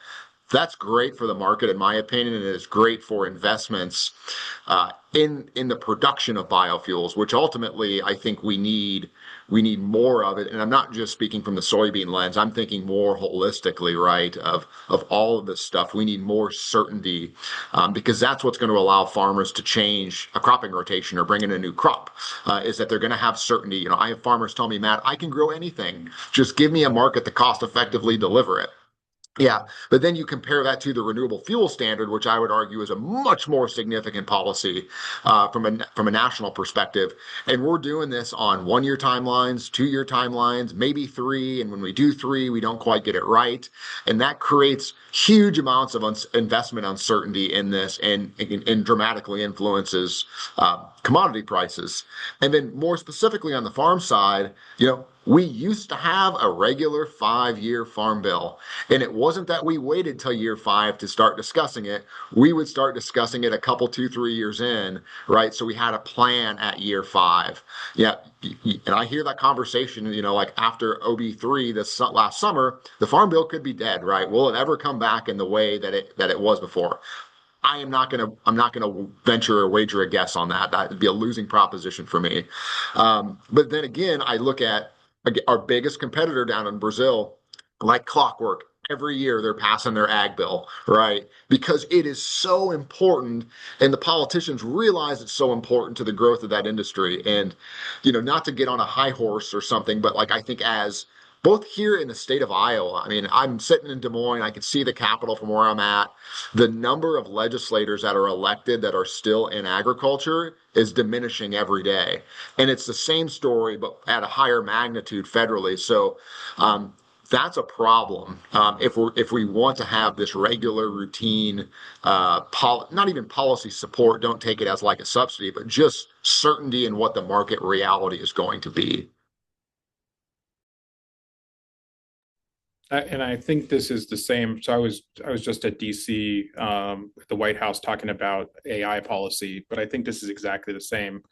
That's great for the market, in my opinion, and it's great for investments in the production of biofuels, which ultimately I think we need more of it. And I'm not just speaking from the soybean lens. I'm thinking more holistically, right, of all of this stuff. We need more certainty because that's what's going to allow farmers to change a cropping rotation or bring in a new crop, is that they're going to have certainty. I have farmers tell me, Matt, I can grow anything. Just give me a market to cost effectively deliver it. Yeah, but then you compare that to the renewable fuel standard, which I would argue is a much more significant policy from a national perspective. And we're doing this on 1-year timelines, 2-year timelines, maybe 3. And when we do 3, we don't quite get it right. And that creates huge amounts of investment uncertainty in this and dramatically influences commodity prices. And then more specifically on the farm side, we used to have a regular 5-year farm bill, and it wasn't that we waited till year 5 to start discussing it. We would start discussing it a couple, 2, 3 years in, right? So we had a plan at year 5. Yeah, and I hear that conversation, like after OB3 this last summer, the farm bill could be dead, right? Will it ever come back in the way that it was before? I'm not gonna venture or wager a guess on that. That would be a losing proposition for me. But then again, I look at our biggest competitor down in Brazil, like clockwork. Every year they're passing their ag bill, right? Because it is so important, and the politicians realize it's so important to the growth of that industry. And, not to get on a high horse or something, but I think as both here in the state of Iowa, I mean, I'm sitting in Des Moines, I can see the Capitol from where I'm at. The number of legislators that are elected that are still in agriculture is diminishing every day. And it's the same story, but at a higher magnitude federally. So that's a problem if we want to have this regular routine, not even policy support, don't take it as like a subsidy, but just certainty in what the market reality is going to be. And I think this is the same. So I was just at DC, at the White House, talking about AI policy, but I think this is exactly the same.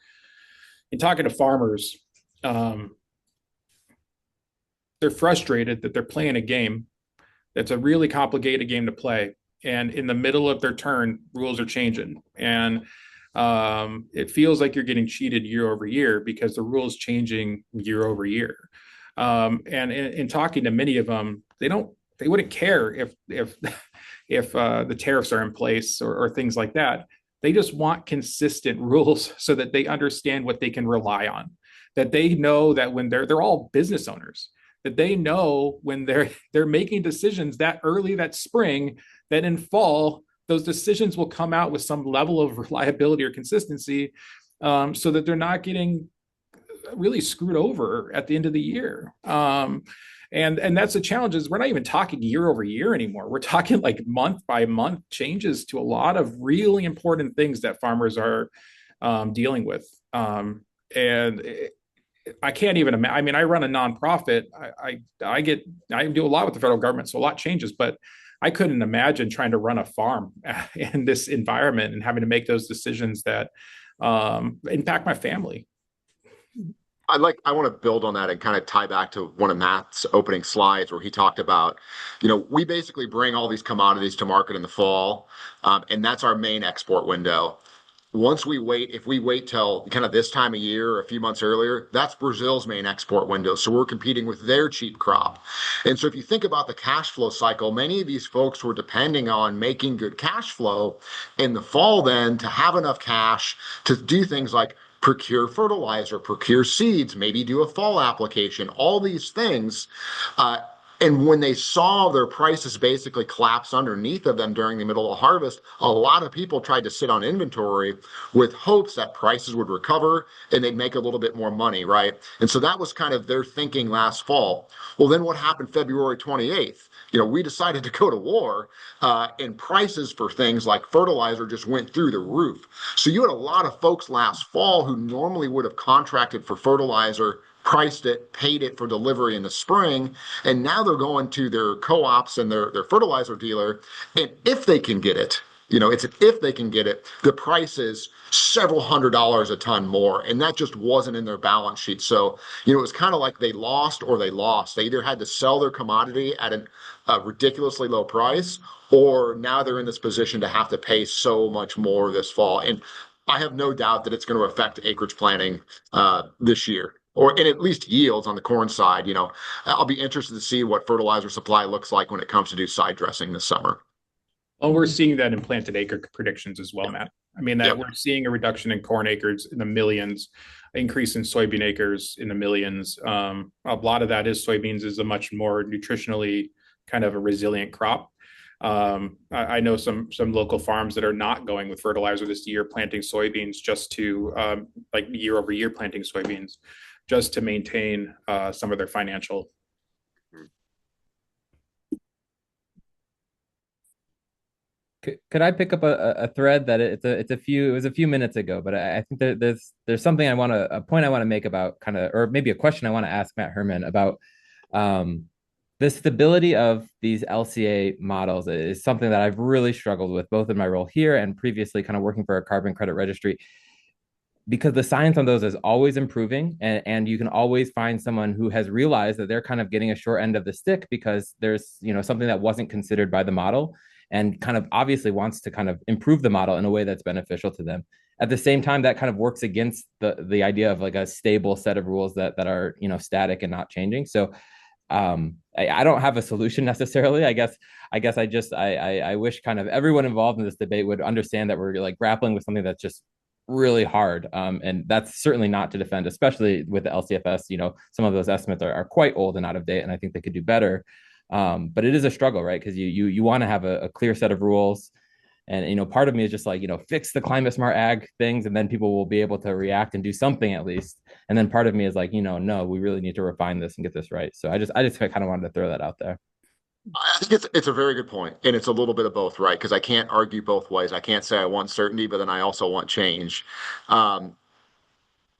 In talking to farmers, they're frustrated that they're playing a game that's a really complicated game to play, and in the middle of their turn, rules are changing, and it feels like you're getting cheated year over year because the rules changing year over year. And in talking to many of them, they wouldn't care if the tariffs are in place or things like that. They just want consistent rules so that they understand what they can rely on, that they know that when they're all business owners, that they know when they're making decisions that early that spring, that in fall those decisions will come out with some level of reliability or consistency, so that they're not getting really screwed over at the end of the year. And that's the challenge, is we're not even talking year over year anymore. We're talking like month by month changes to a lot of really important things that farmers are dealing with. And I can't even imagine. I mean, I run a nonprofit. I do a lot with the federal government, so a lot changes. But I couldn't imagine trying to run a farm in this environment and having to make those decisions that impact my family. I want to build on that and kind of tie back to one of Matt's opening slides where he talked about, we basically bring all these commodities to market in the fall, and that's our main export window. If we wait till kind of this time of year or a few months earlier, that's Brazil's main export window. So we're competing with their cheap crop. And so if you think about the cash flow cycle, many of these folks were depending on making good cash flow in the fall then to have enough cash to do things like procure fertilizer, procure seeds, maybe do a fall application, all these things. Uh, and when they saw their prices basically collapse underneath of them during the middle of harvest, a lot of people tried to sit on inventory with hopes that prices would recover and they'd make a little bit more money, right? And so that was kind of their thinking last fall. Well, then what happened February 28th? We decided to go to war, and prices for things like fertilizer just went through the roof. So you had a lot of folks last fall who normally would have contracted for fertilizer, priced it, paid it for delivery in the spring, and now they're going to their co-ops and their fertilizer dealer, and if they can get it, it's an if they can get it, the price is several $100s a ton more, and that just wasn't in their balance sheet. So, it was kind of like they lost or they lost. They either had to sell their commodity at a ridiculously low price, or now they're in this position to have to pay so much more this fall. And I have no doubt that it's going to affect acreage planting this year, and at least yields on the corn side. I'll be interested to see what fertilizer supply looks like when it comes to do side dressing this summer. Well, we're seeing that in planted acre predictions as well, Matt. I mean, that Yep. we're seeing a reduction in corn acres in the millions, increase in soybean acres in the millions. A lot of that is soybeans is a much more nutritionally kind of a resilient crop. I know some local farms that are not going with fertilizer this year, planting soybeans just to like year over year planting soybeans, just to maintain some of their financial. Could I pick up a thread that it was a few minutes ago, but I think that there's something a point I want to make about kind of, or maybe a question I want to ask Matt Herman about the stability of these LCA models is something that I've really struggled with, both in my role here and previously kind of working for a carbon credit registry, because the science on those is always improving, and you can always find someone who has realized that they're kind of getting a short end of the stick because there's something that wasn't considered by the model, and kind of obviously wants to kind of improve the model in a way that's beneficial to them. At the same time, that kind of works against the idea of like a stable set of rules that are static and not changing. So I don't have a solution necessarily. I guess I wish kind of everyone involved in this debate would understand that we're like grappling with something that's just really hard. And that's certainly not to defend, especially with the LCFS. Some of those estimates are quite old and out of date, and I think they could do better. But it is a struggle, right? Because you want to have a clear set of rules. And, part of me is just like, fix the climate smart ag things, and then people will be able to react and do something at least. And then part of me is like, no, we really need to refine this and get this right. So I just kind of wanted to throw that out there. I think it's a very good point, and it's a little bit of both, right? Because I can't argue both ways. I can't say I want certainty, but then I also want change.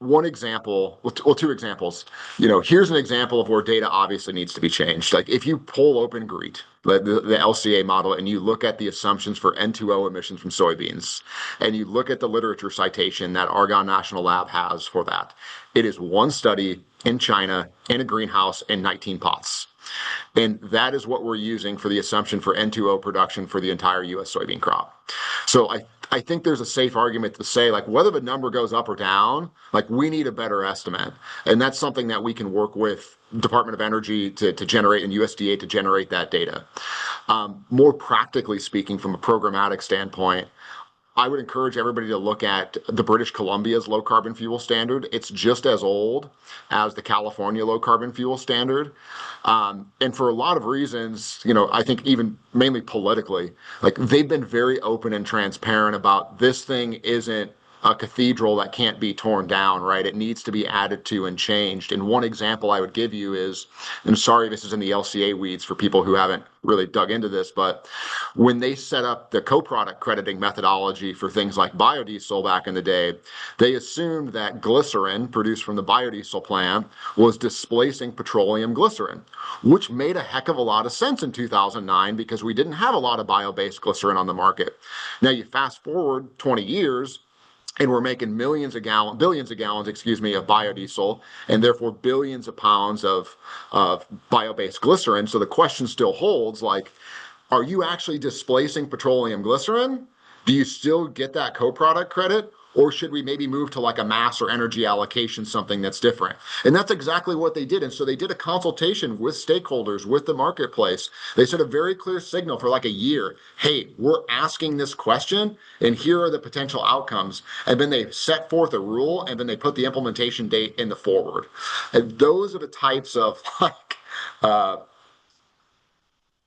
One example, well, two examples. Here's an example of where data obviously needs to be changed. Like if you pull open GREET, the LCA model, and you look at the assumptions for N2O emissions from soybeans, and you look at the literature citation that Argonne National Lab has for that, it is one study in China in a greenhouse in 19 pots. And that is what we're using for the assumption for N2O production for the entire U.S. soybean crop. So I think there's a safe argument to say, like, whether the number goes up or down, like, we need a better estimate. And that's something that we can work with Department of Energy to generate, and USDA to generate that data. More practically speaking, from a programmatic standpoint, I would encourage everybody to look at the British Columbia's low carbon fuel standard. It's just as old as the California low carbon fuel standard. And for a lot of reasons, I think even mainly politically, like they've been very open and transparent about this thing isn't a cathedral that can't be torn down, right? It needs to be added to and changed. And one example I would give you is, and sorry, this is in the LCA weeds for people who haven't really dug into this, but when they set up the co-product crediting methodology for things like biodiesel back in the day, they assumed that glycerin produced from the biodiesel plant was displacing petroleum glycerin, which made a heck of a lot of sense in 2009 because we didn't have a lot of bio-based glycerin on the market. Now you fast forward 20 years, and we're making billions of gallons, excuse me, of biodiesel, and therefore billions of pounds of bio-based glycerin. So the question still holds, like, are you actually displacing petroleum glycerin? Do you still get that co-product credit? Or should we maybe move to like a mass or energy allocation, something that's different? And that's exactly what they did. And so they did a consultation with stakeholders, with the marketplace. They set a very clear signal for like a year. Hey, we're asking this question, and here are the potential outcomes. And then they set forth a rule, and then they put the implementation date in the forward. And those are the types of like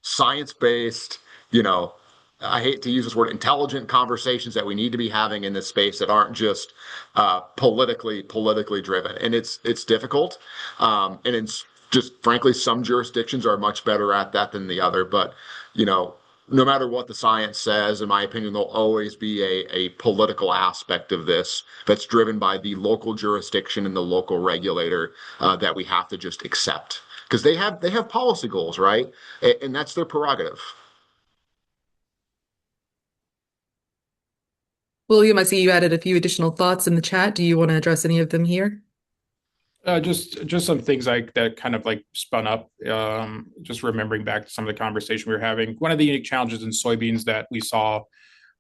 science-based, you know, I hate to use this word, intelligent conversations that we need to be having in this space that aren't just politically driven. And it's difficult. And it's just, frankly, some jurisdictions are much better at that than the other. But, you know, no matter what the science says, in my opinion, there'll always be a political aspect of this that's driven by the local jurisdiction and the local regulator that we have to just accept. Because they have policy goals, right? And that's their prerogative. William, I see you added a few additional thoughts in the chat. Do you want to address any of them here? Just some things that kind of like spun up. Just remembering back to some of the conversation we were having. One of the unique challenges in soybeans that we saw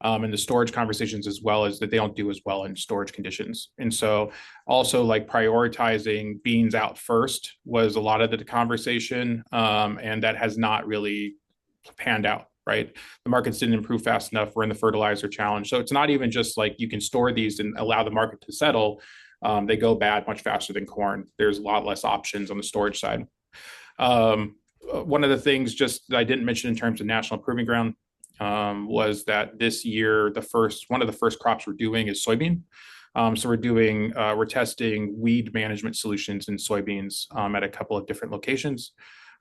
in the storage conversations as well is that they don't do as well in storage conditions. And so also like prioritizing beans out first was a lot of the conversation, and that has not really panned out. Right, the markets didn't improve fast enough. We're in the fertilizer challenge, so it's not even just like you can store these and allow the market to settle. They go bad much faster than corn. There's a lot less options on the storage side. One of the things just that I didn't mention in terms of national proving ground was that this year one of the first crops we're doing is soybean. So we're testing weed management solutions in soybeans at a couple of different locations.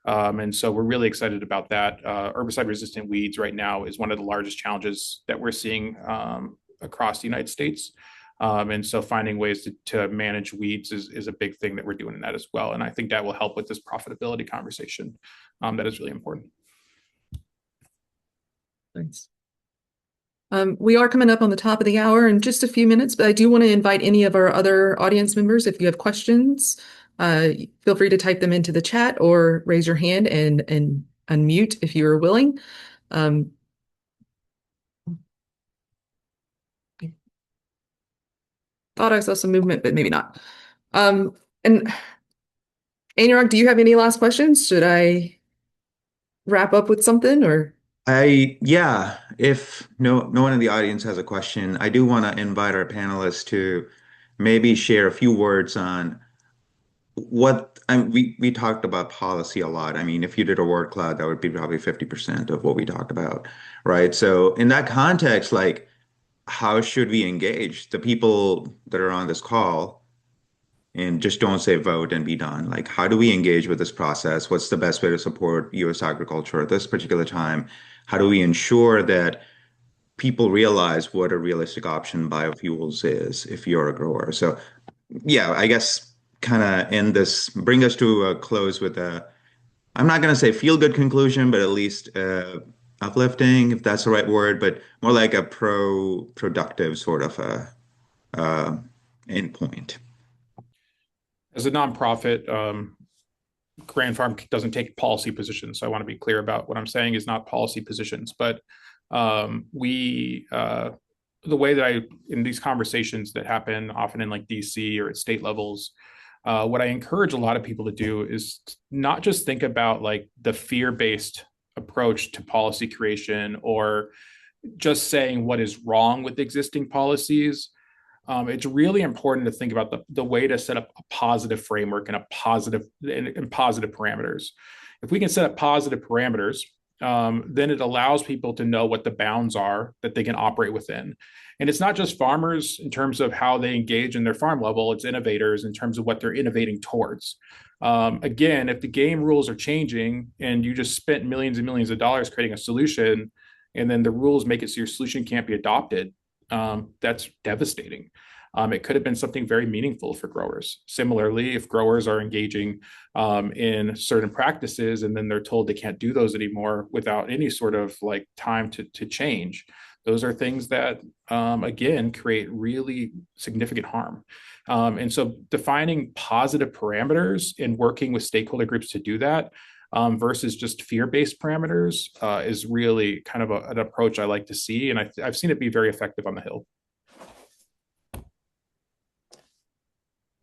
And so we're really excited about that. Herbicide-resistant weeds right now is one of the largest challenges that we're seeing across the United States. And so finding ways to manage weeds is a big thing that we're doing in that as well. And I think that will help with this profitability conversation. That is really important. Thanks. We are coming up on the top of the hour in just a few minutes, but I do want to invite any of our other audience members, if you have questions, feel free to type them into the chat or raise your hand and unmute if you are willing. Thought I saw some movement, but maybe not. And Anurag, do you have any last questions? Should I wrap up with something or? Yeah, if no one in the audience has a question, I do want to invite our panelists to maybe share a few words on we talked about policy a lot. I mean, if you did a word cloud, that would be probably 50% of what we talked about, right? So in that context, like, how should we engage the people that are on this call? And just don't say vote and be done. Like, how do we engage with this process? What's the best way to support U.S. agriculture at this particular time? How do we ensure that people realize what a realistic option biofuels is if you're a grower? So, yeah, I guess kind of bring us to a close with I'm not going to say feel-good conclusion, but at least uplifting, if that's the right word, but more like a productive sort of endpoint. As a nonprofit, Grand Farm doesn't take policy positions. So I want to be clear about what I'm saying is not policy positions, but the way that in these conversations that happen often in like DC or at state levels, what I encourage a lot of people to do is not just think about like the fear-based approach to policy creation or just saying what is wrong with existing policies. It's really important to think about the way to set up a positive framework and positive parameters. If we can set up positive parameters then it allows people to know what the bounds are that they can operate within. And it's not just farmers in terms of how they engage in their farm level, it's innovators in terms of what they're innovating towards. Again, if the game rules are changing and you just spent millions and millions of dollars creating a solution, and then the rules make it so your solution can't be adopted, that's devastating. It could have been something very meaningful for growers. Similarly, if growers are engaging in certain practices and then they're told they can't do those anymore without any sort of like time to change, those are things that, again, create really significant harm. And so defining positive parameters and working with stakeholder groups to do that versus just fear-based parameters is really kind of an approach I like to see. And I've seen it be very effective on the Hill.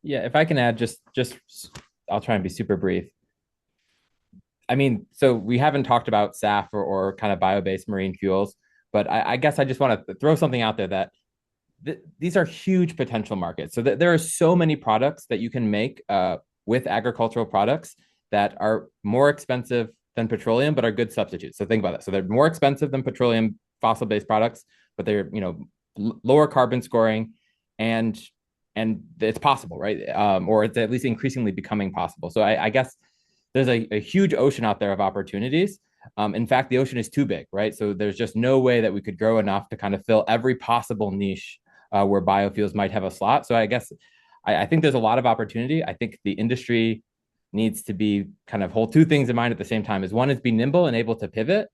Yeah, if I can add just I'll try and be super brief. I mean, so we haven't talked about SAF or kind of bio-based marine fuels, but I guess I just want to throw something out there that these are huge potential markets. So there are so many products that you can make with agricultural products that are more expensive than petroleum, but are good substitutes. So think about that. So they're more expensive than petroleum fossil-based products, but they're lower carbon scoring, and it's possible, right? Or it's at least increasingly becoming possible. So I guess there's a huge ocean out there of opportunities. In fact, the ocean is too big, right? So there's just no way that we could grow enough to kind of fill every possible niche where biofuels might have a slot. So I guess I think there's a lot of opportunity. I think the industry needs to be kind of hold two things in mind at the same time. Is one is be nimble and able to pivot.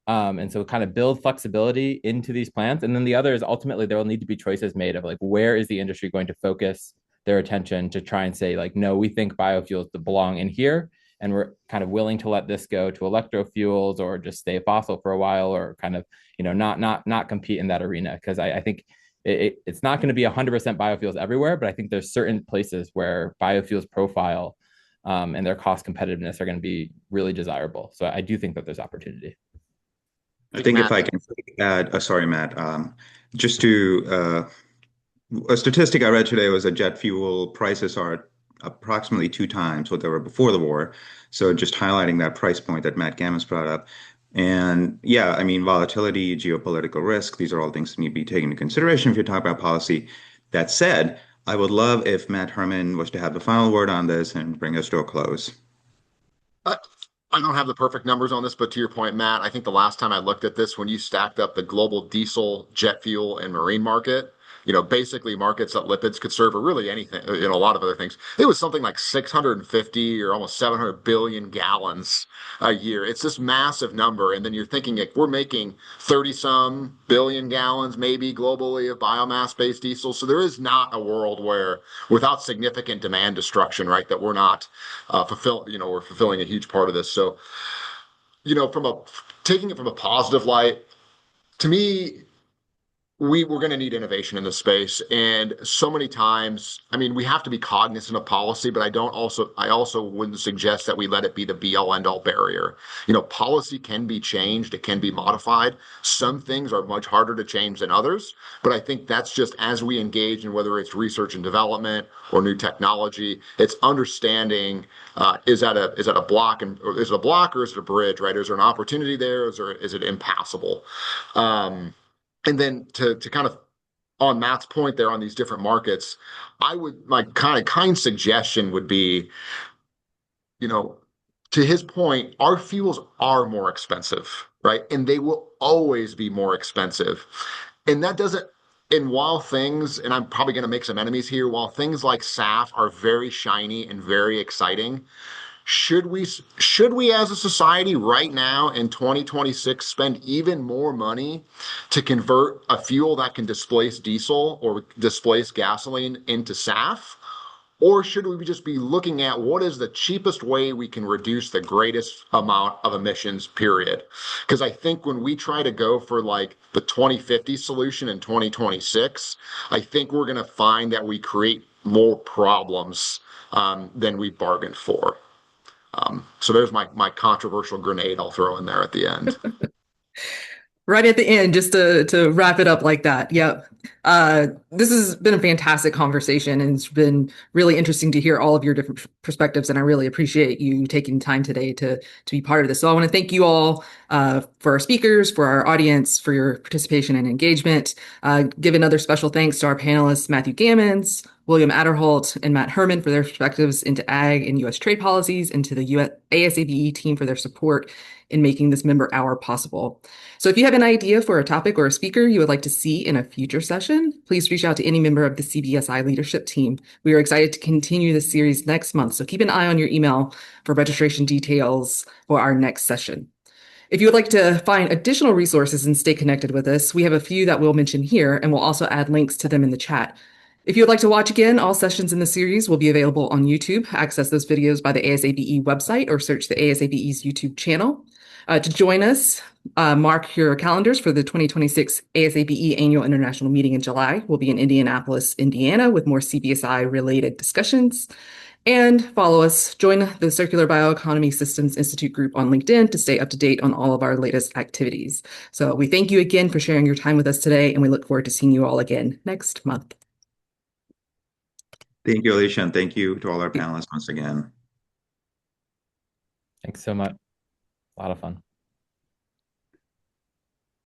And so kind of build flexibility into these plans. And then the other is ultimately there will need to be choices made of like, where is the industry going to focus their attention to try and say like, no, we think biofuels belong in here. And we're kind of willing to let this go to electrofuels or just stay fossil for a while, or kind of, not compete in that arena. Because I think it's not going to be 100% biofuels everywhere, but I think there's certain places where biofuels profile and their cost competitiveness are going to be really desirable. So I do think that there's opportunity. I think if I can add, sorry, Matt, just to a statistic I read today was that jet fuel prices are approximately 2 times what they were before the war. So just highlighting that price point that Matt Gammans brought up. And yeah, I mean, volatility, geopolitical risk, these are all things that need to be taken into consideration if you're talking about policy. That said, I would love if Matt Herman was to have the final word on this and bring us to a close. I don't have the perfect numbers on this, but to your point, Matt, I think the last time I looked at this, when you stacked up the global diesel, jet fuel, and marine market, basically markets that lipids could serve, or really anything, a lot of other things. It was something like 650 or almost 700 billion gallons a year. It's this massive number. And then you're thinking like we're making 30 some billion gallons maybe globally of biomass-based diesel. So there is not a world where without significant demand destruction, right, that we're not we're fulfilling a huge part of this. So, taking it from a positive light, to me, we're going to need innovation in this space. And so many times, I mean, we have to be cognizant of policy, but I also wouldn't suggest that we let it be the be all end all barrier. Policy can be changed. It can be modified. Some things are much harder to change than others, but I think that's just as we engage in whether it's research and development or new technology, it's understanding, is that a block, or is it a block, or is it a bridge, right? Is there an opportunity there? Or is it impassable? And then to kind of on Matt's point there on these different markets, my kind suggestion would be, to his point, our fuels are more expensive, right? And they will always be more expensive. And that doesn't, and while things, and I'm probably going to make some enemies here, while things like SAF are very shiny and very exciting, should we as a society right now in 2026 spend even more money to convert a fuel that can displace diesel or displace gasoline into SAF? Or should we just be looking at what is the cheapest way we can reduce the greatest amount of emissions, period? Because I think when we try to go for like the 2050 solution in 2026, I think we're going to find that we create more problems than we bargained for. So there's my controversial grenade I'll throw in there at the end. right at the end, just to wrap it up like that. Yep. This has been a fantastic conversation, and it's been really interesting to hear all of your different perspectives. And I really appreciate you taking time today to be part of this. So I want to thank you all for our speakers, for our audience, for your participation and engagement. Give another special thanks to our panelists, Matthew Gammans, William Aderholdt, and Matt Herman for their perspectives into ag and U.S. trade policies, and to the ASABE team for their support in making this member hour possible. So if you have an idea for a topic or a speaker you would like to see in a future session, please reach out to any member of the CBSI leadership team. We are excited to continue this series next month, so keep an eye on your email for registration details for our next session. If you would like to find additional resources and stay connected with us, we have a few that we'll mention here, and we'll also add links to them in the chat. If you would like to watch again, all sessions in the series will be available on YouTube. Access those videos by the ASABE website or search the ASABE's YouTube channel. To join us, mark your calendars for the 2026 ASABE Annual International Meeting in July. We'll be in Indianapolis, Indiana, with more CBSI-related discussions. And follow us, join the Circular Bioeconomy Systems Institute group on LinkedIn to stay up to date on all of our latest activities. So we thank you again for sharing your time with us today, and we look forward to seeing you all again next month. Thank you, Alicia, and thank you to all our panelists once again. Thanks so much. A lot of fun.